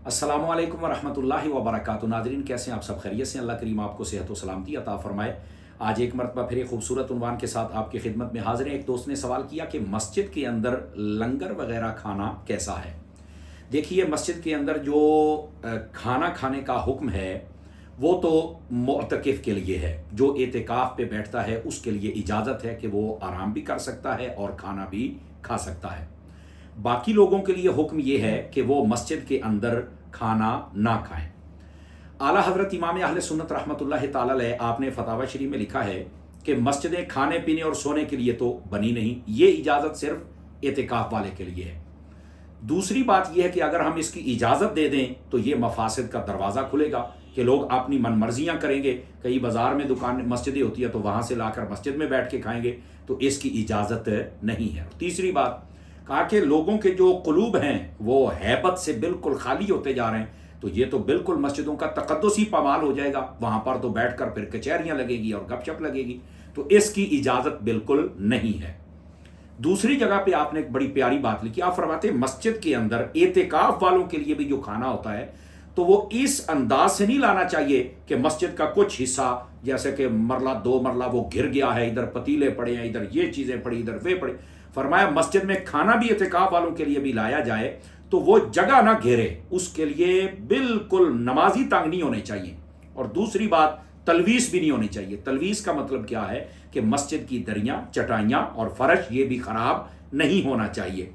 अस्सलामु अलैकुम वरहमतुल्लाहि वबरकातुहू। नाज़रीन, कैसे हैं आप सब? खैरियत से? अल्लाह करीम आपको सेहत व सलामती अता फ़रमाए। आज एक मरतबा फिर एक खूबसूरत उन्वान के साथ आपकी खिदमत में हाज़िर हैं। एक दोस्त ने सवाल किया कि मस्जिद के अंदर लंगर वगैरह खाना कैसा है। देखिए, मस्जिद के अंदर जो खाना खाने का हुक्म है वो तो मुअतकिफ़ के लिए है। जो एतिकाफ़ पे बैठता है उसके लिए इजाज़त है कि वो आराम भी कर सकता है और खाना भी खा सकता है। बाकी लोगों के लिए हुक्म ये है कि वो मस्जिद के अंदर खाना ना खाएं। आला हज़रत इमाम अहले सुन्नत रहमतुल्लाहि ताला अलैह आपने फतावा शरीफ में लिखा है कि मस्जिदें खाने पीने और सोने के लिए तो बनी नहीं, ये इजाज़त सिर्फ एतिकाफ़ वाले के लिए है। दूसरी बात यह है कि अगर हम इसकी इजाज़त दे दें तो ये मफासिद का दरवाज़ा खुलेगा कि लोग अपनी मनमर्जियाँ करेंगे। कई बाज़ार में दुकान मस्जिदें होती है तो वहाँ से लाकर मस्जिद में बैठ के खाएंगे, तो इसकी इजाज़त नहीं है। तीसरी बात कहा कि लोगों के जो कुलूब हैं वो हैबत से बिल्कुल खाली होते जा रहे हैं, तो ये तो बिल्कुल मस्जिदों का तकद्दुसी पामाल हो जाएगा। वहाँ पर तो बैठकर फिर कचहरियाँ लगेगी और गपशप लगेगी, तो इसकी इजाज़त बिल्कुल नहीं है। दूसरी जगह पे आपने एक बड़ी प्यारी बात लिखी। आप फरमाते मस्जिद के अंदर एतिकाफ वालों के लिए भी जो खाना होता है तो वो इस अंदाज से नहीं लाना चाहिए कि मस्जिद का कुछ हिस्सा, जैसे कि मरला दो मरला वो घिर गया है, इधर पतीले पड़े हैं, इधर ये चीज़ें पड़ी, इधर वे पड़े। फरमाया मस्जिद में खाना भी एतिकाफ वालों के लिए भी लाया जाए तो वो जगह ना घेरे, उसके लिए बिल्कुल नमाजी तंग नहीं होने चाहिए। और दूसरी बात, तलवीस भी नहीं होनी चाहिए। तलवीस का मतलब क्या है कि मस्जिद की दरियां, चटाइयां और फर्श ये भी खराब नहीं होना चाहिए।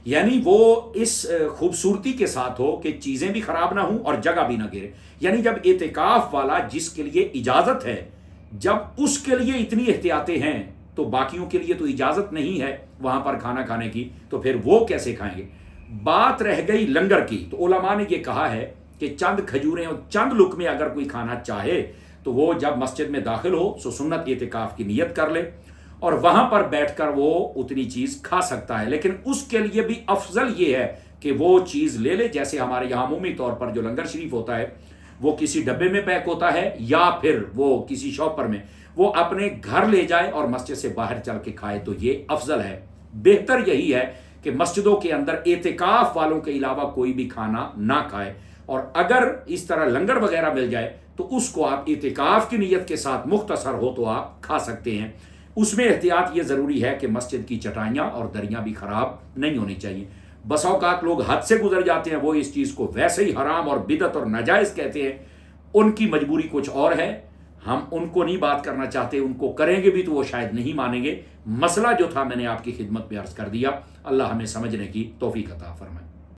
यानी वो इस खूबसूरती के साथ हो कि चीज़ें भी खराब ना हों और जगह भी ना गिरे। यानी जब एतिकाफ वाला जिसके लिए इजाज़त है, जब उसके लिए इतनी एहतियातें हैं तो बाकियों के लिए तो इजाज़त नहीं है वहाँ पर खाना खाने की, तो फिर वो कैसे खाएंगे। बात रह गई लंगर की, तो उलमा ने ये कहा है कि चंद खजूरें और चंद लुकमे अगर कोई खाना चाहे तो वो जब मस्जिद में दाखिल हो सो सुन्नत एतिकाफ की नियत कर ले और वहां पर बैठकर वो उतनी चीज खा सकता है। लेकिन उसके लिए भी अफजल ये है कि वो चीज ले ले, जैसे हमारे यहाँ अमूमी तौर पर जो लंगर शरीफ होता है वो किसी डब्बे में पैक होता है या फिर वो किसी शॉपर में, वो अपने घर ले जाए और मस्जिद से बाहर चल के खाए, तो ये अफजल है। बेहतर यही है कि मस्जिदों के अंदर एतिकाफ वालों के अलावा कोई भी खाना ना खाए, और अगर इस तरह लंगर वगैरह मिल जाए तो उसको आप एतिकाफ की नीयत के साथ मुख्तसर हो तो आप खा सकते हैं। उसमें एहतियात ये ज़रूरी है कि मस्जिद की चटाइयाँ और दरियाँ भी ख़राब नहीं होनी चाहिए। बसा औकात लोग हद से गुजर जाते हैं, वो इस चीज़ को वैसे ही हराम और बिदत और नाजायज़ कहते हैं। उनकी मजबूरी कुछ और है, हम उनको नहीं बात करना चाहते। उनको करेंगे भी तो वो शायद नहीं मानेंगे। मसला जो था मैंने आपकी खिदमत में अर्ज़ कर दिया। अल्लाह हमें समझने की तौफीक अता फरमाए।